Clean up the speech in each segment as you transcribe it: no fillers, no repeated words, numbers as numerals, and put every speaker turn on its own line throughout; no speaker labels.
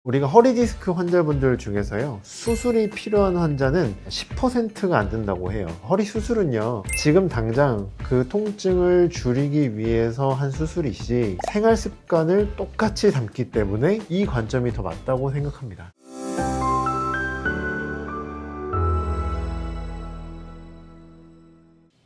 우리가 허리 디스크 환자분들 중에서요, 수술이 필요한 환자는 10%가 안 된다고 해요. 허리 수술은요, 지금 당장 그 통증을 줄이기 위해서 한 수술이시 생활 습관을 똑같이 담기 때문에 이 관점이 더 맞다고 생각합니다.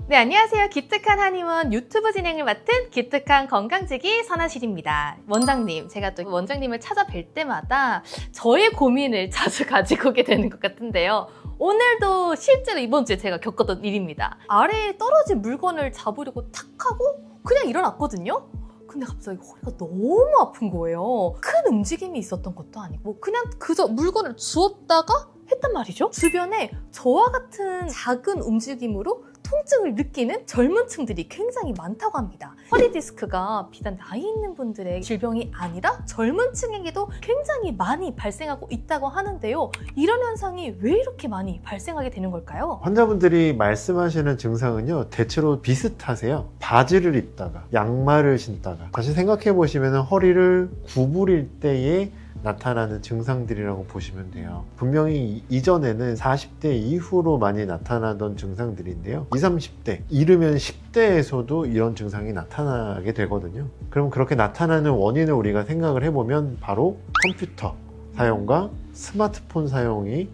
네, 안녕하세요. 기특한 한의원 유튜브 진행을 맡은 기특한 건강지기 선아실입니다. 원장님, 제가 또 원장님을 찾아뵐 때마다 저의 고민을 자주 가지고 오게 되는 것 같은데요. 오늘도 실제로 이번 주에 제가 겪었던 일입니다. 아래에 떨어진 물건을 잡으려고 탁 하고 그냥 일어났거든요. 근데 갑자기 허리가 너무 아픈 거예요. 큰 움직임이 있었던 것도 아니고 그냥 그저 물건을 주웠다가 했단 말이죠. 주변에 저와 같은 작은 움직임으로 통증을 느끼는 젊은 층들이 굉장히 많다고 합니다. 허리 디스크가 비단 나이 있는 분들의 질병이 아니라 젊은 층에게도 굉장히 많이 발생하고 있다고 하는데요. 이런 현상이 왜 이렇게 많이 발생하게 되는 걸까요?
환자분들이 말씀하시는 증상은요, 대체로 비슷하세요. 바지를 입다가 양말을 신다가, 다시 생각해 보시면 허리를 구부릴 때에 나타나는 증상들이라고 보시면 돼요. 분명히 이전에는 40대 이후로 많이 나타나던 증상들인데요, 20, 30대, 이르면 10대에서도 이런 증상이 나타나게 되거든요. 그럼 그렇게 나타나는 원인을 우리가 생각을 해보면 바로 컴퓨터 사용과 스마트폰 사용이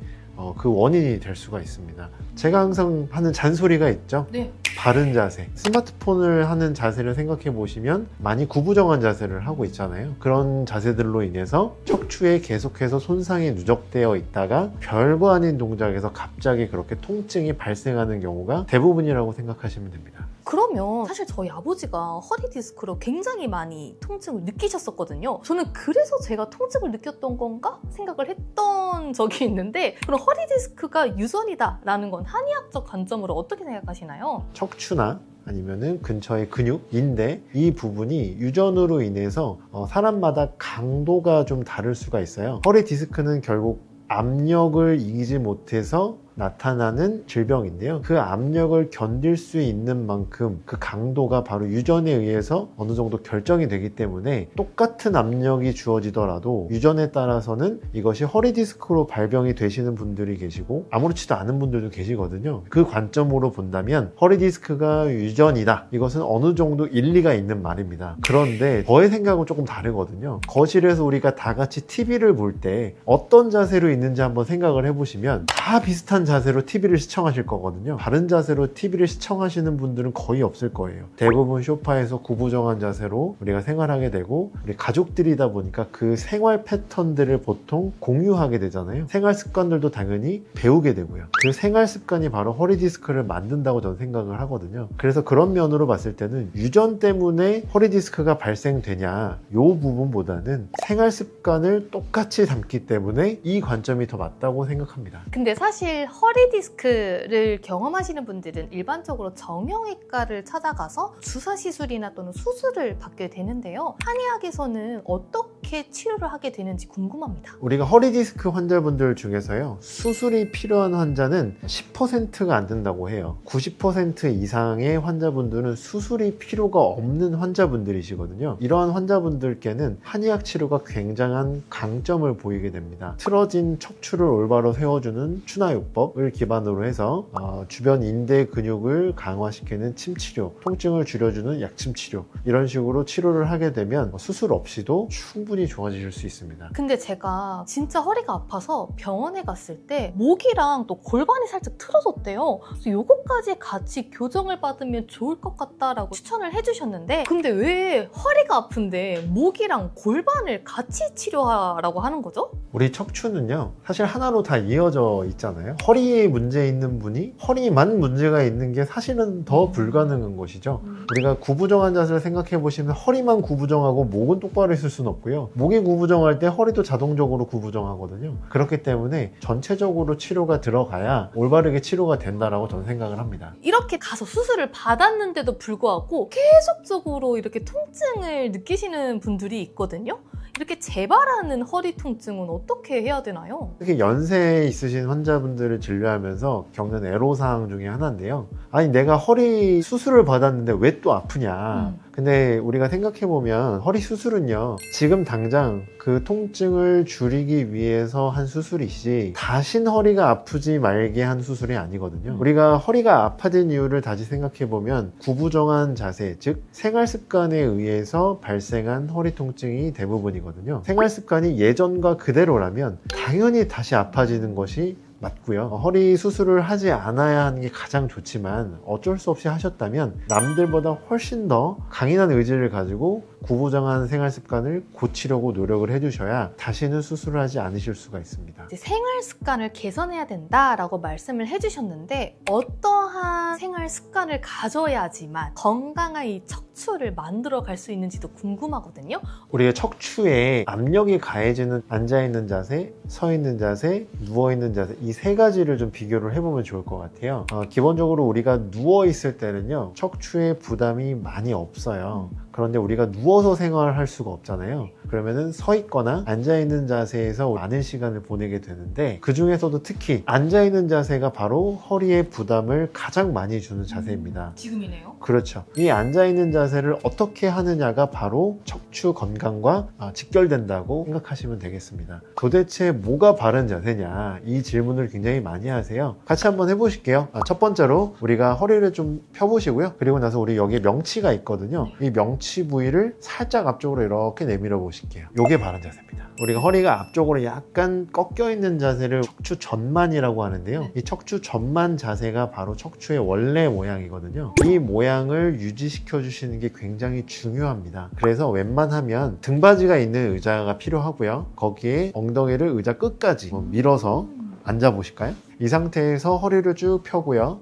그 원인이 될 수가 있습니다. 제가 항상 하는 잔소리가 있죠.
네.
바른 자세. 스마트폰을 하는 자세를 생각해 보시면 많이 구부정한 자세를 하고 있잖아요. 그런 자세들로 인해서 척추에 계속해서 손상이 누적되어 있다가 별거 아닌 동작에서 갑자기 그렇게 통증이 발생하는 경우가 대부분이라고 생각하시면 됩니다.
그러면 사실 저희 아버지가 허리 디스크로 굉장히 많이 통증을 느끼셨었거든요. 저는 그래서 제가 통증을 느꼈던 건가 생각을 했던 적이 있는데, 그럼 허리 디스크가 유전이다 라는 건 한의학적 관점으로 어떻게 생각하시나요?
척추나 아니면은 근처의 근육, 인대, 이 부분이 유전으로 인해서 사람마다 강도가 좀 다를 수가 있어요. 허리 디스크는 결국 압력을 이기지 못해서 나타나는 질병인데요, 그 압력을 견딜 수 있는 만큼 그 강도가 바로 유전에 의해서 어느 정도 결정이 되기 때문에 똑같은 압력이 주어지더라도 유전에 따라서는 이것이 허리 디스크로 발병이 되시는 분들이 계시고 아무렇지도 않은 분들도 계시거든요. 그 관점으로 본다면 허리 디스크가 유전이다, 이것은 어느 정도 일리가 있는 말입니다. 그런데 저의 생각은 조금 다르거든요. 거실에서 우리가 다 같이 TV를 볼 때 어떤 자세로 있는지 한번 생각을 해보시면 다 비슷한 자세로 TV를 시청하실 거거든요. 다른 자세로 TV를 시청하시는 분들은 거의 없을 거예요. 대부분 소파에서 구부정한 자세로 우리가 생활하게 되고, 우리 가족들이다 보니까 그 생활 패턴들을 보통 공유하게 되잖아요. 생활 습관들도 당연히 배우게 되고요. 그 생활 습관이 바로 허리 디스크를 만든다고 저는 생각을 하거든요. 그래서 그런 면으로 봤을 때는 유전 때문에 허리 디스크가 발생되냐, 이 부분보다는 생활 습관을 똑같이 담기 때문에 이 관점이 더 맞다고 생각합니다.
근데 사실 허리 디스크를 경험하시는 분들은 일반적으로 정형외과를 찾아가서 주사 시술이나 또는 수술을 받게 되는데요. 한의학에서는 어떻게 치료를 하게 되는지 궁금합니다.
우리가 허리 디스크 환자분들 중에서요, 수술이 필요한 환자는 10%가 안 된다고 해요. 90% 이상의 환자분들은 수술이 필요가 없는 환자분들이시거든요. 이러한 환자분들께는 한의학 치료가 굉장한 강점을 보이게 됩니다. 틀어진 척추를 올바로 세워주는 추나요법을 기반으로 해서 주변 인대 근육을 강화시키는 침치료, 통증을 줄여주는 약침치료, 이런 식으로 치료를 하게 되면 수술 없이도 충분히 좋아지실 수 있습니다.
근데 제가 진짜 허리가 아파서 병원에 갔을 때 목이랑 또 골반이 살짝 틀어졌대요. 그래서 요거까지 같이 교정을 받으면 좋을 것 같다라고 추천을 해주셨는데, 근데 왜 허리가 아픈데 목이랑 골반을 같이 치료하라고 하는 거죠?
우리 척추는요, 사실 하나로 다 이어져 있잖아요. 허리에 문제 있는 분이 허리만 문제가 있는 게 사실은 더 불가능한 것이죠. 우리가 구부정한 자세를 생각해 보시면 허리만 구부정하고 목은 똑바로 있을 수는 없고요, 목이 구부정할 때 허리도 자동적으로 구부정하거든요. 그렇기 때문에 전체적으로 치료가 들어가야 올바르게 치료가 된다라고 저는 생각을 합니다.
이렇게 가서 수술을 받았는데도 불구하고 계속적으로 이렇게 통증을 느끼시는 분들이 있거든요. 이렇게 재발하는 허리 통증은 어떻게 해야 되나요?
특히 연세에 있으신 환자분들을 진료하면서 겪는 애로사항 중에 하나인데요, 아니 내가 허리 수술을 받았는데 왜 또 아프냐, 근데 우리가 생각해보면 허리 수술은요, 지금 당장 그 통증을 줄이기 위해서 한 수술이지 다신 허리가 아프지 말게 한 수술이 아니거든요. 우리가 허리가 아파진 이유를 다시 생각해보면 구부정한 자세, 즉 생활 습관에 의해서 발생한 허리 통증이 대부분이거든요. 생활 습관이 예전과 그대로라면 당연히 다시 아파지는 것이 맞고요. 허리 수술을 하지 않아야 하는 게 가장 좋지만 어쩔 수 없이 하셨다면 남들보다 훨씬 더 강인한 의지를 가지고 구부정한 생활 습관을 고치려고 노력을 해주셔야 다시는 수술을 하지 않으실 수가 있습니다.
이제 생활 습관을 개선해야 된다라고 말씀을 해주셨는데 어떠한 생활 습관을 가져야지만 건강한 이 척추를 만들어 갈 수 있는지도 궁금하거든요.
우리가 척추에 압력이 가해지는 앉아있는 자세, 서있는 자세, 누워있는 자세, 이 세 가지를 좀 비교를 해보면 좋을 것 같아요. 기본적으로 우리가 누워있을 때는요, 척추에 부담이 많이 없어요. 그런데 우리가 누워서 생활을 할 수가 없잖아요. 그러면은 서 있거나 앉아 있는 자세에서 많은 시간을 보내게 되는데, 그 중에서도 특히 앉아 있는 자세가 바로 허리에 부담을 가장 많이 주는 자세입니다.
지금이네요.
그렇죠. 이 앉아 있는 자세를 어떻게 하느냐가 바로 척추 건강과 직결된다고 생각하시면 되겠습니다. 도대체 뭐가 바른 자세냐, 이 질문을 굉장히 많이 하세요. 같이 한번 해보실게요. 첫 번째로 우리가 허리를 좀 펴보시고요. 그리고 나서 우리 여기에 명치가 있거든요. 이 명치 부위를 살짝 앞쪽으로 이렇게 내밀어 보실게요. 이게 바른 자세입니다. 우리가 허리가 앞쪽으로 약간 꺾여 있는 자세를 척추 전만이라고 하는데요. 이 척추 전만 자세가 바로 척추의 원래 모양이거든요. 이 모양을 유지시켜 주시는 게 굉장히 중요합니다. 그래서 웬만하면 등받이가 있는 의자가 필요하고요. 거기에 엉덩이를 의자 끝까지 밀어서 앉아 보실까요? 이 상태에서 허리를 쭉 펴고요.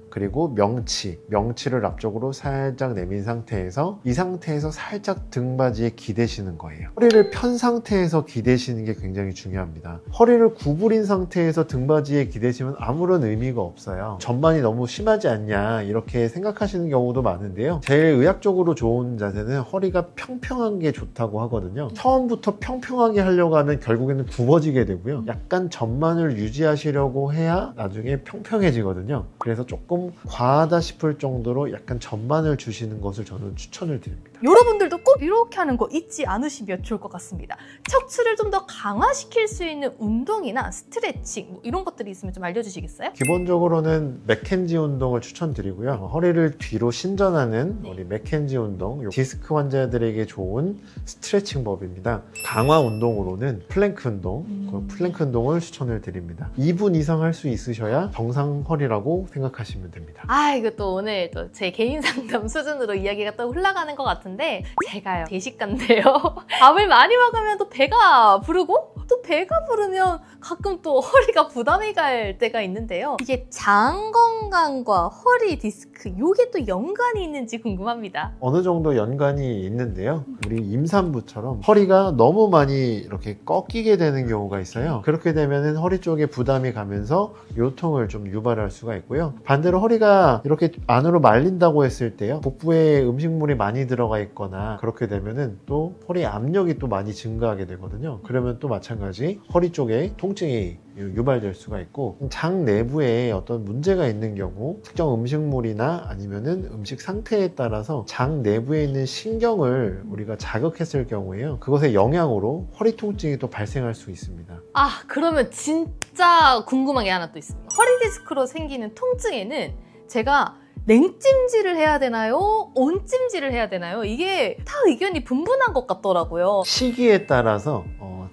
그리고 명치를 앞쪽으로 살짝 내민 상태에서, 이 상태에서 살짝 등받이에 기대시는 거예요. 허리를 편 상태에서 기대시는 게 굉장히 중요합니다. 허리를 구부린 상태에서 등받이에 기대시면 아무런 의미가 없어요. 전반이 너무 심하지 않냐 이렇게 생각하시는 경우도 많은데요. 제일 의학적으로 좋은 자세는 허리가 평평한 게 좋다고 하거든요. 처음부터 평평하게 하려고 하면 결국에는 굽어지게 되고요. 약간 전반을 유지하시려고 해야 나중에 평평해지거든요. 그래서 조금 과하다 싶을 정도로 약간 전반을 주시는 것을 저는 추천을 드립니다.
여러분들도 꼭 이렇게 하는 거 잊지 않으시면 좋을 것 같습니다. 척추를 좀 더 강화시킬 수 있는 운동이나 스트레칭 이런 것들이 있으면 좀 알려주시겠어요?
기본적으로는 맥켄지 운동을 추천드리고요. 허리를 뒤로 신전하는 우리 맥켄지 운동, 디스크 환자들에게 좋은 스트레칭 법입니다. 강화 운동으로는 플랭크 운동, 플랭크 운동을 추천을 드립니다. 2분 이상 할 수 있으셔야 정상 허리라고 생각하시면 됩니다.
이것도 오늘 또 제 개인 상담 수준으로 이야기가 또 흘러가는 것 같은데, 제가요 대식가인데요. 밥을 많이 먹으면 또 배가 부르고, 또 배가 부르면 가끔 또 허리가 부담이 갈 때가 있는데요. 이게 장 건강과 허리 디스크, 이게 또 연관이 있는지 궁금합니다.
어느 정도 연관이 있는데요. 우리 임산부처럼 허리가 너무 많이 이렇게 꺾이게 되는 경우가 있어요. 그렇게 되면 허리 쪽에 부담이 가면서 요통을 좀 유발할 수가 있고요. 반대로 허리가 이렇게 안으로 말린다고 했을 때요, 복부에 음식물이 많이 들어가 있거나 그렇게 되면은 또 허리 압력이 또 많이 증가하게 되거든요. 그러면 또 마찬가지 허리 쪽에 통증이 유발될 수가 있고, 장 내부에 어떤 문제가 있는 경우, 특정 음식물이나 아니면은 음식 상태에 따라서 장 내부에 있는 신경을 우리가 자극했을 경우에요, 그것의 영향으로 허리 통증이 또 발생할 수 있습니다.
그러면 진짜 궁금한 게 하나 또 있습니다. 허리 디스크로 생기는 통증에는 제가 냉찜질을 해야 되나요? 온찜질을 해야 되나요? 이게 다 의견이 분분한 것 같더라고요.
시기에 따라서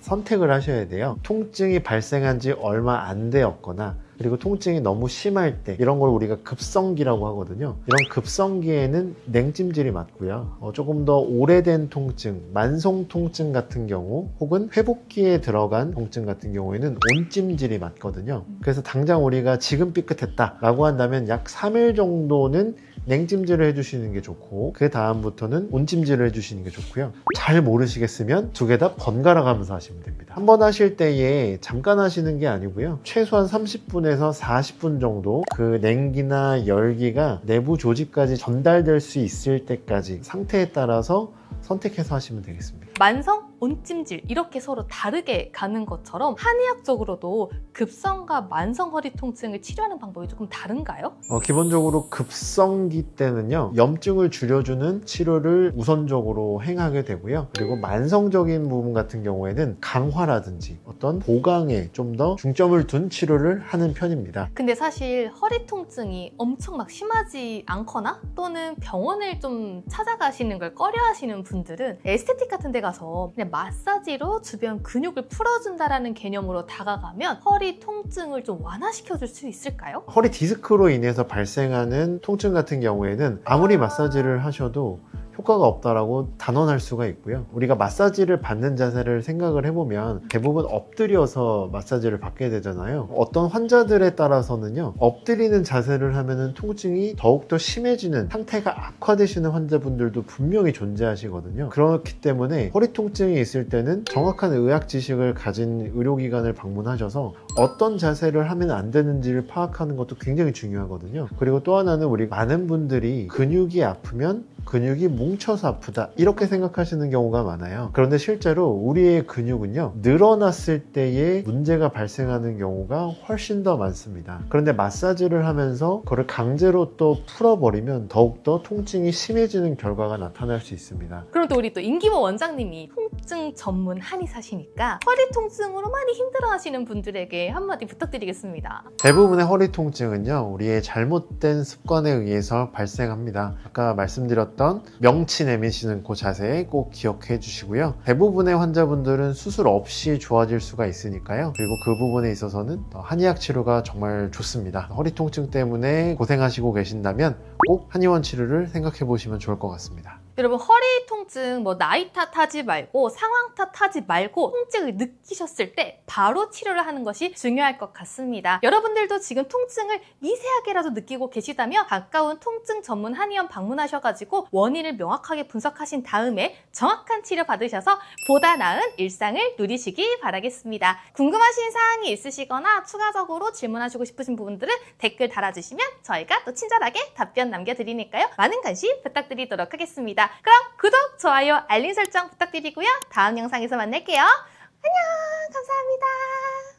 선택을 하셔야 돼요. 통증이 발생한 지 얼마 안 되었거나, 그리고 통증이 너무 심할 때, 이런 걸 우리가 급성기라고 하거든요. 이런 급성기에는 냉찜질이 맞고요. 조금 더 오래된 통증, 만성 통증 같은 경우, 혹은 회복기에 들어간 통증 같은 경우에는 온찜질이 맞거든요. 그래서 당장 우리가 지금 삐끗했다 라고 한다면 약 3일 정도는 냉찜질을 해주시는 게 좋고, 그 다음부터는 온찜질을 해주시는 게 좋고요. 잘 모르시겠으면 두 개 다 번갈아 가면서 하시면 됩니다. 한 번 하실 때에 잠깐 하시는 게 아니고요, 최소한 30분에서 40분 정도 그 냉기나 열기가 내부 조직까지 전달될 수 있을 때까지 상태에 따라서 선택해서 하시면 되겠습니다.
만성 온찜질 이렇게 서로 다르게 가는 것처럼 한의학적으로도 급성과 만성 허리 통증을 치료하는 방법이 조금 다른가요?
기본적으로 급성기 때는요, 염증을 줄여주는 치료를 우선적으로 행하게 되고요. 그리고 만성적인 부분 같은 경우에는 강화라든지 어떤 보강에 좀 더 중점을 둔 치료를 하는 편입니다.
근데 사실 허리 통증이 엄청 막 심하지 않거나 또는 병원을 좀 찾아가시는 걸 꺼려 하시는 분들은 에스테틱 같은 데 가서 그냥 마사지로 주변 근육을 풀어준다라는 개념으로 다가가면 허리 통증을 좀 완화시켜줄 수 있을까요?
허리 디스크로 인해서 발생하는 통증 같은 경우에는 아무리 마사지를 하셔도 효과가 없다라고 단언할 수가 있고요. 우리가 마사지를 받는 자세를 생각을 해보면 대부분 엎드려서 마사지를 받게 되잖아요. 어떤 환자들에 따라서는요, 엎드리는 자세를 하면은 통증이 더욱더 심해지는, 상태가 악화되시는 환자분들도 분명히 존재하시거든요. 그렇기 때문에 허리 통증이 있을 때는 정확한 의학 지식을 가진 의료기관을 방문하셔서 어떤 자세를 하면 안 되는지를 파악하는 것도 굉장히 중요하거든요. 그리고 또 하나는 우리 많은 분들이 근육이 아프면 근육이 뭉쳐서 아프다 이렇게 생각하시는 경우가 많아요. 그런데 실제로 우리의 근육은요, 늘어났을 때에 문제가 발생하는 경우가 훨씬 더 많습니다. 그런데 마사지를 하면서 그걸 강제로 또 풀어버리면 더욱더 통증이 심해지는 결과가 나타날 수 있습니다.
그럼 또 우리 또 임기모 원장님이 통증 전문 한의사시니까 허리 통증으로 많이 힘들어하시는 분들에게 한마디 부탁드리겠습니다.
대부분의 허리 통증은요, 우리의 잘못된 습관에 의해서 발생합니다. 아까 말씀드렸던 명치 내미시는 그 자세 꼭 기억해 주시고요. 대부분의 환자분들은 수술 없이 좋아질 수가 있으니까요. 그리고 그 부분에 있어서는 한의학 치료가 정말 좋습니다. 허리 통증 때문에 고생하시고 계신다면 꼭 한의원 치료를 생각해 보시면 좋을 것 같습니다.
여러분, 허리 통증 뭐 나이 탓하지 말고 상황 탓하지 말고 통증을 느끼셨을 때 바로 치료를 하는 것이 중요할 것 같습니다. 여러분들도 지금 통증을 미세하게라도 느끼고 계시다면 가까운 통증 전문 한의원 방문하셔가지고 원인을 명확하게 분석하신 다음에 정확한 치료 받으셔서 보다 나은 일상을 누리시기 바라겠습니다. 궁금하신 사항이 있으시거나 추가적으로 질문하시고 싶으신 부분들은 댓글 달아주시면 저희가 또 친절하게 답변 남겨드리니까요. 많은 관심 부탁드리도록 하겠습니다. 그럼 구독, 좋아요, 알림 설정 부탁드리고요. 다음 영상에서 만날게요. 안녕, 감사합니다.